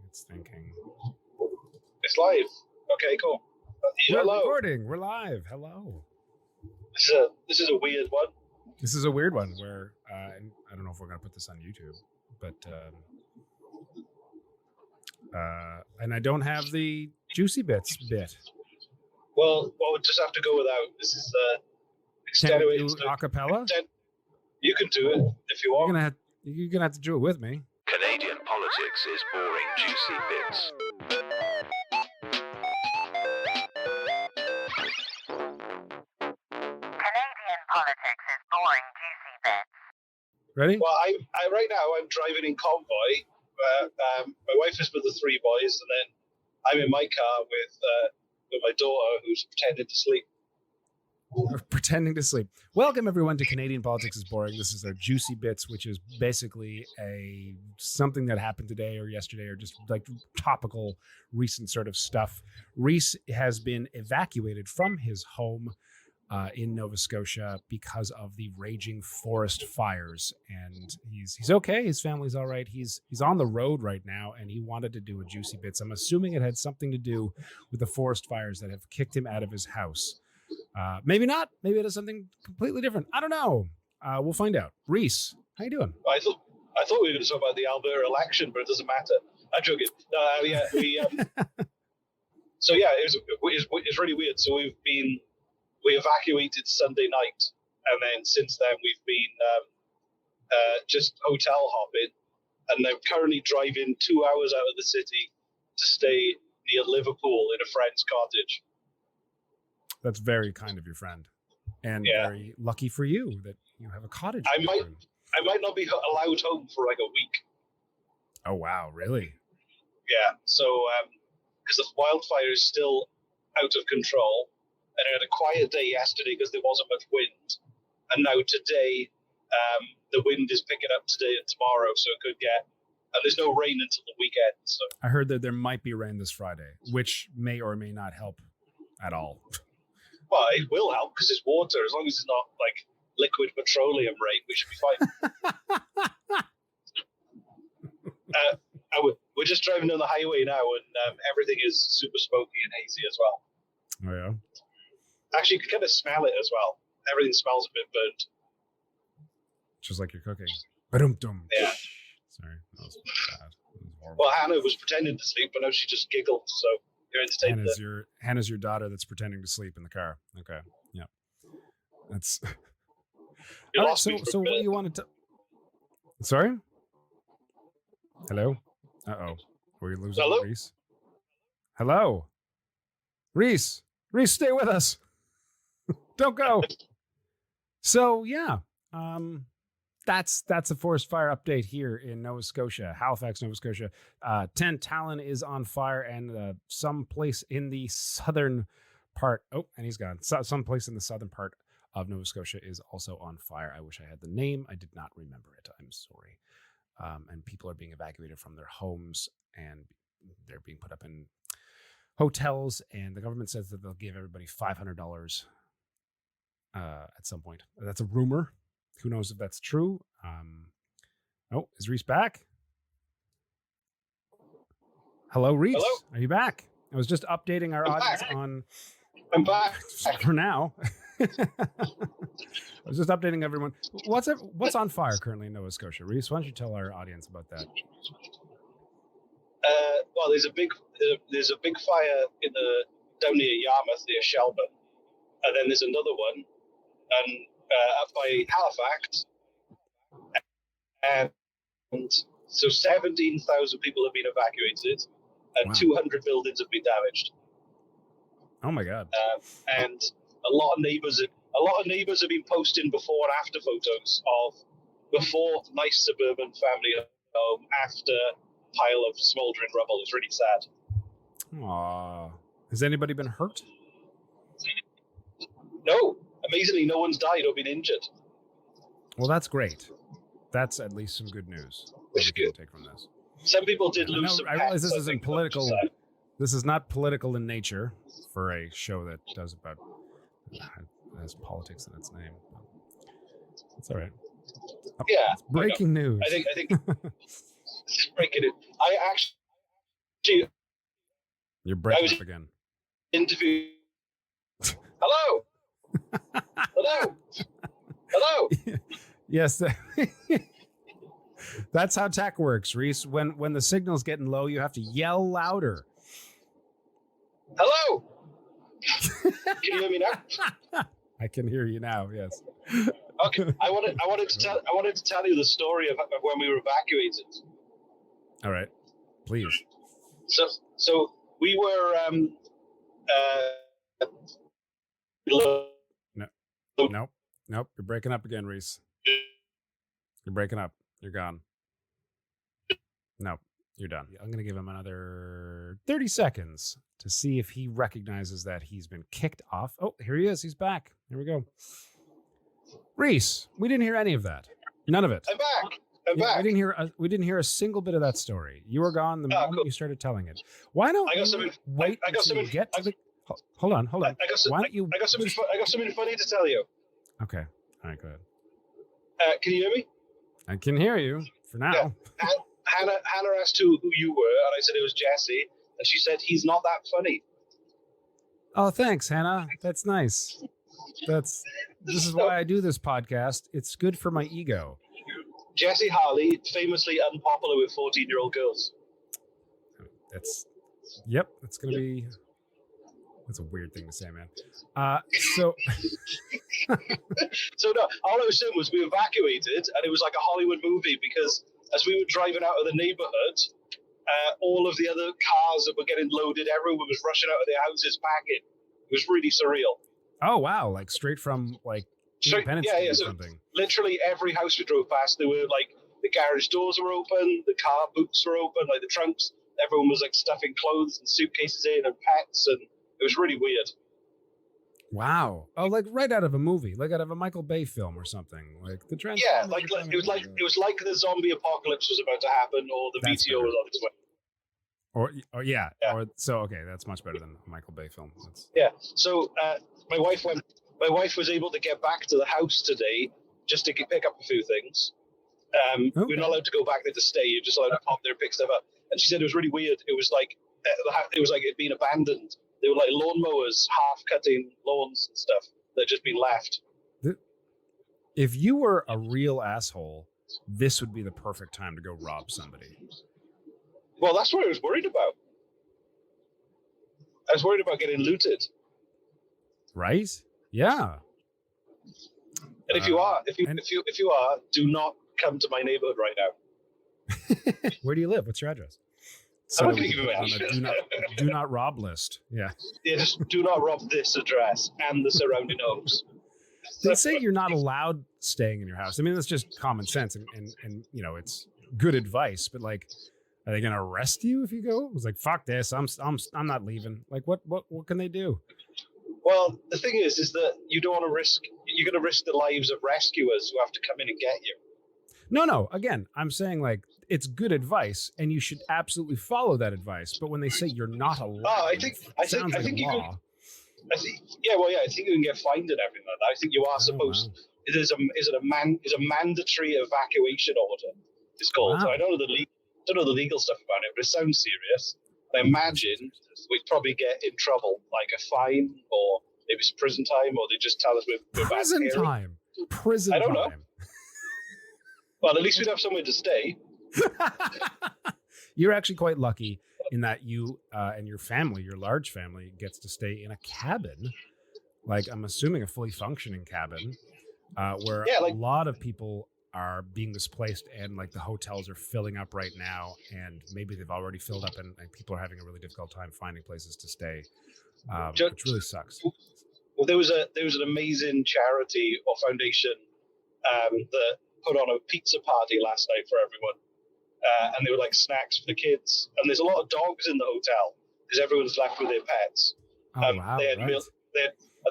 It's thinking. It's live. Okay, cool. Hello. We're recording. We're live. Hello. This is a weird one. This is a weird one where I don't know if we're going to put this on YouTube, but and I don't have the juicy bits bit. Well, we'll just have to go without. This is extenuating. Can you do acapella? You can do it if you want. You're gonna have to do it with me. Canadian politics is boring juicy bits. Canadian politics is boring juicy bits. Ready? Well, I right now I'm driving in convoy. My wife is with the three boys, and then I'm in my car with my daughter who's pretending to sleep. Pretending to sleep. Welcome everyone to Canadian Politics is Boring. This is our Juicy Bits, which is basically something that happened today or yesterday or just like topical recent sort of stuff. Reese has been evacuated from his home in Nova Scotia because of the raging forest fires, and he's okay. His family's all right. He's on the road right now, and he wanted to do a Juicy Bits. I'm assuming it had something to do with the forest fires that have kicked him out of his house. Maybe not. Maybe it is something completely different. I don't know. We'll find out. Reese, how you doing? I thought we were going to talk about the Alberta election, but it doesn't matter. I'm joking. So yeah, it's really weird. So we evacuated Sunday night, and then since then we've been just hotel hopping, and I'm currently driving 2 hours out of the city to stay near Liverpool in a friend's cottage. That's very kind of your friend, and very lucky for you that you have a cottage. I might not be allowed home for like a week. Oh wow, really? Yeah. So because the wildfire is still out of control, and I had a quiet day yesterday because there wasn't much wind, and now today the wind is picking up today and tomorrow, so it could get. And there's no rain until the weekend. So I heard that there might be rain this Friday, which may or may not help at all. Well, it will help because it's water. As long as it's not like liquid petroleum rain, we should be fine. We're just driving down the highway now, and everything is super smoky and hazy as well. Oh, yeah? Actually, you can kind of smell it as well. Everything smells a bit burnt. Just like you're cooking. Ba-dum-dum. Yeah. Sorry, that was bad. That was horrible. Well, Hannah was pretending to sleep, but now she just giggled, so... Hannah's your daughter that's pretending to sleep in the car. Okay, yeah, that's. Right, so what do you wanted to? Sorry. Hello. Were you losing Reese? Hello. Reese, stay with us. Don't go. So yeah, that's a forest fire update here in Nova Scotia, Halifax, Nova Scotia. Talon is on fire, and some place in the southern part. Oh, and he's gone. Some place in the southern part of Nova Scotia is also on fire. I wish I had the name. I did not remember it. I'm sorry. And people are being evacuated from their homes, and they're being put up in hotels. And the government says that they'll give everybody $500 at some point. That's a rumor. Who knows if that's true? Is Reese back? Hello, Reese. Hello? Are you back? I was just updating our audience on... I'm back. For now. I was just updating everyone. What's on fire currently in Nova Scotia? Reese, why don't you tell our audience about that? Well, there's a big fire down near Yarmouth, near Shelburne. And then there's another one. And up by Halifax, and so 17,000 people have been evacuated, and wow. 200 buildings have been damaged. Oh my God! And a lot of neighbours have been posting before and after photos of before nice suburban family home, after pile of smouldering rubble. It's really sad. Aww. Has anybody been hurt? No. Amazingly, no one's died or been injured. Well, that's great. That's at least some good news. Which is good. Take from this. Some people did lose some. I realize this isn't political. This is not political in nature for a show that does about has politics in its name. It's all right. Yeah. It's breaking news. I think breaking it. I Gee, You're I breaking was up again. interviewed. Hello. Hello. Hello. Yes. That's how tech works, Reese. When the signal's getting low, you have to yell louder. Hello. Can you hear me now? I can hear you now. Yes. Okay. I wanted to tell you the story of when we were evacuated. All right. Please. So we were Nope. You're breaking up again, Reese. You're breaking up. You're gone. No, you're done. I'm going to give him another 30 seconds to see if he recognizes that he's been kicked off. Oh, here he is. He's back. Here we go. Reese, we didn't hear any of that. None of it. I'm back. I'm back. We didn't hear a single bit of that story. You were gone the moment cool. you started telling it. Why don't you wait until you get to the... Hold on. I got something funny to tell you. Okay. All right, go ahead. Can you hear me? I can hear you for now. Yeah. Hannah asked who you were, and I said it was Jesse, and she said he's not that funny. Oh, thanks, Hannah. That's nice. This is why I do this podcast. It's good for my ego. Jesse Harley, famously unpopular with 14-year-old girls. That's gonna be. That's a weird thing to say, man. So no, all I was saying was we evacuated, and it was like a Hollywood movie because as we were driving out of the neighborhood, all of the other cars that were getting loaded, everyone was rushing out of their houses packing. It was really surreal. Oh wow! Like straight from like Independence Day or something. Literally every house we drove past, there were like the garage doors were open, the car boots were open, like the trunks. Everyone was like stuffing clothes and suitcases in and pets, and it was really weird. Wow! Oh, like right out of a movie, like out of a Michael Bay film or something. Like the trend. Yeah, it was like the zombie apocalypse was about to happen, or the meteor was on its way. Or yeah. Okay, that's much better than a Michael Bay film. Yeah. So my wife was able to get back to the house today just to pick up a few things. Okay. We're not allowed to go back there to stay. You're just allowed to pop there and pick stuff up. And she said it was really weird. It was like it'd been abandoned. They were like lawnmowers, half cutting lawns and stuff that had just been left. If you were a real asshole, this would be the perfect time to go rob somebody. Well, that's what I was worried about. I was worried about getting looted. Right? Yeah. And if you are, do not come to my neighborhood right now. Where do you live? What's your address? So I'm give you a do not rob list. Yeah. Yeah, just do not rob this address and the surrounding homes. They say you're not allowed staying in your house. I mean, that's just common sense, and you know, it's good advice. But like, are they going to arrest you if you go? It was like, fuck this. I'm not leaving. Like, what can they do? Well, the thing is that you don't want to risk. You're going to risk the lives of rescuers who have to come in and get you. No. Again, I'm saying like it's good advice, and you should absolutely follow that advice. But when they say you're not allowed, I think you can. I think you can get fined and everything like that. I think you are supposed. Wow. It is a mandatory evacuation order. It's called. Wow. So I don't know the legal stuff about it, but it sounds serious. I imagine we'd probably get in trouble, like a fine, or maybe it's prison time, or they just tell us we're prison back time. Prison. I don't time. know. Well, at least we'd have somewhere to stay. You're actually quite lucky in that you and your family, your large family, gets to stay in a cabin. Like, I'm assuming a fully functioning cabin, where a lot of people are being displaced, and like the hotels are filling up right now, and maybe they've already filled up, and people are having a really difficult time finding places to stay, which really sucks. Well, there was an amazing charity or foundation that put on a pizza party last night for everyone, and they were like snacks for the kids. And there's a lot of dogs in the hotel because everyone's left with their pets. Wow!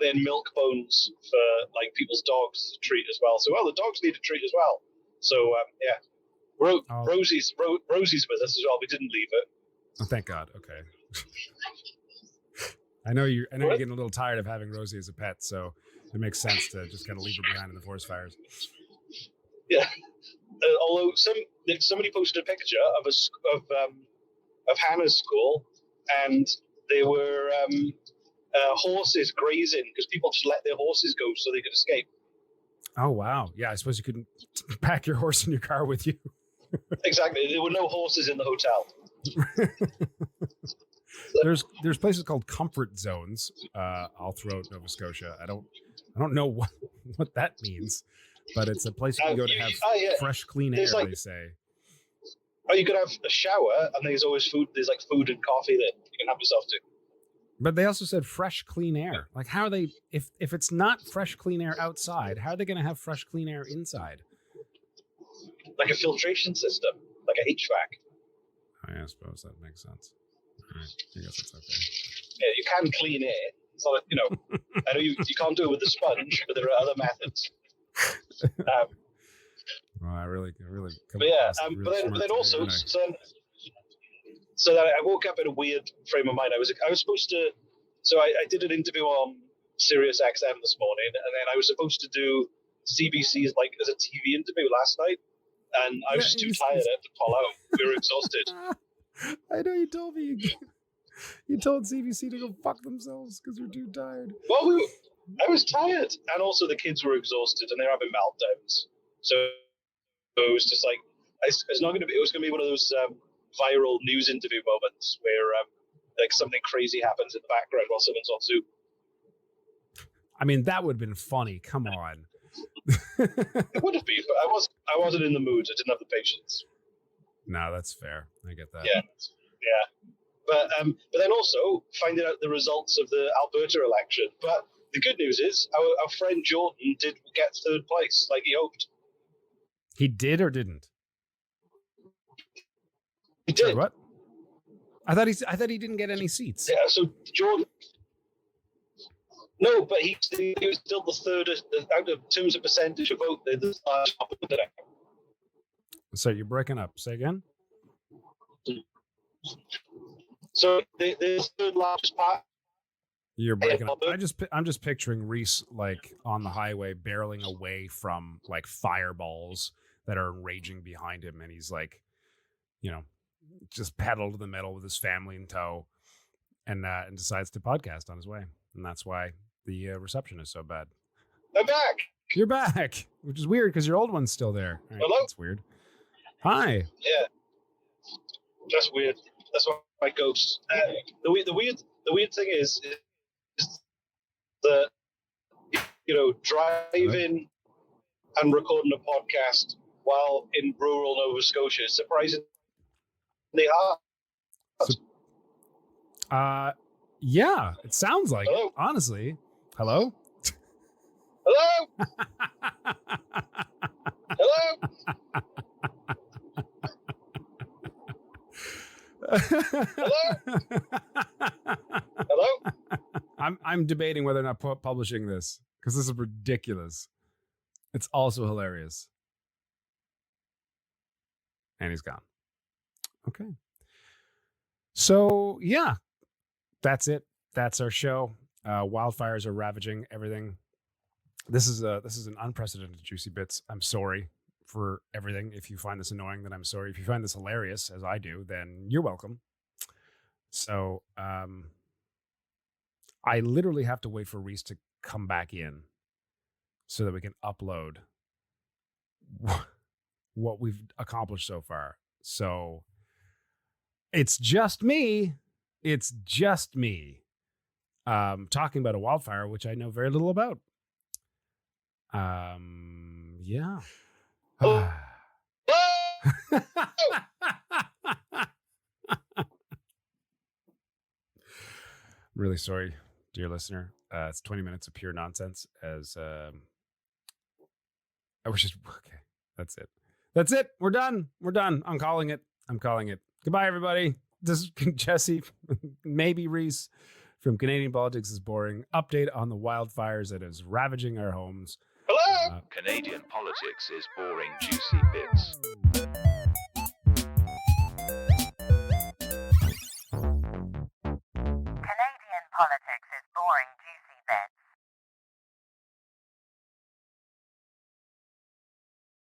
They had milk bones for like people's dogs to treat as well. So the dogs need a treat as well. So Rosie's with us as well. We didn't leave it. Oh, thank God. Okay. I know you're getting a little tired of having Rosie as a pet, so it makes sense to just kind of leave her behind in the forest fires. Yeah. Although somebody posted a picture of of Hannah's school, and they were horses grazing because people just let their horses go so they could escape. Oh, wow. Yeah, I suppose you couldn't pack your horse in your car with you. Exactly. There were no horses in the hotel. There's places called comfort zones all throughout Nova Scotia. I don't know what that means, but it's a place you can go to have fresh, clean air, they say. Oh, you could have a shower, and there's always food. There's like food and coffee that you can have yourself to. But they also said fresh, clean air. Like, how are they? If it's not fresh, clean air outside, how are they going to have fresh, clean air inside? Like a filtration system, like a HVAC. I suppose that makes sense. All right. I guess that's okay. Yeah, you can clean air. So that, I know you can't do it with a sponge, but there are other methods. Well, I really. But yeah, but then also, so that I woke up in a weird frame of mind. I was supposed to. So I did an interview on Sirius XM this morning, and then I was supposed to do CBC's like as a TV interview last night, and I was just too tired to pull out. We were exhausted. I know you told me. You told CBC to go fuck themselves because you're too tired. Well, I was tired, and also the kids were exhausted, and they're having meltdowns. So it was just like it's not going to be. It was going to be one of those viral news interview moments where like something crazy happens in the background while someone's on Zoom. I mean, that would have been funny. Come on. It would have been, but I wasn't in the mood. I didn't have the patience. No, that's fair. I get that. Yeah. But then also finding out the results of the Alberta election. But the good news is our friend Jordan did get third place, like he hoped. He did or didn't? He did. Sorry, what? I thought he didn't get any seats. Yeah. So Jordan. No, but he was still the third out of terms of percentage of vote. The top of the deck. So you're breaking up. Say again. So the third largest part. You're breaking up. I'm just picturing Reese like on the highway, barreling away from like fireballs that are raging behind him, and he's like, just pedal to the metal with his family in tow, and decides to podcast on his way, and that's why the reception is so bad. I'm back. You're back, which is weird because your old one's still there. Right, hello. That's weird. Hi. Yeah. That's weird. That's why my ghost. The weird thing is that driving and recording a podcast while in rural Nova Scotia is surprisingly hard. Yeah, it sounds like Hello? it, honestly. Hello? Hello? Hello? Hello? I'm debating whether or not publishing this because this is ridiculous. It's also hilarious. And he's gone. Okay. So yeah, that's it. That's our show. Wildfires are ravaging everything. This is an unprecedented Juicy Bits. I'm sorry for everything. If you find this annoying, then I'm sorry. If you find this hilarious, as I do, then you're welcome. So I literally have to wait for Reese to come back in so that we can upload what we've accomplished so far. So it's just me. It's just me talking about a wildfire, which I know very little about. Yeah. Really sorry, dear listener. It's 20 minutes of pure nonsense as I was just okay. That's it. That's it. We're done. I'm calling it. Goodbye, everybody. This is Jesse, maybe Reese from Canadian Politics is Boring. Update on the wildfires that is ravaging our homes. Hello? Canadian Politics is Boring Juicy Bits.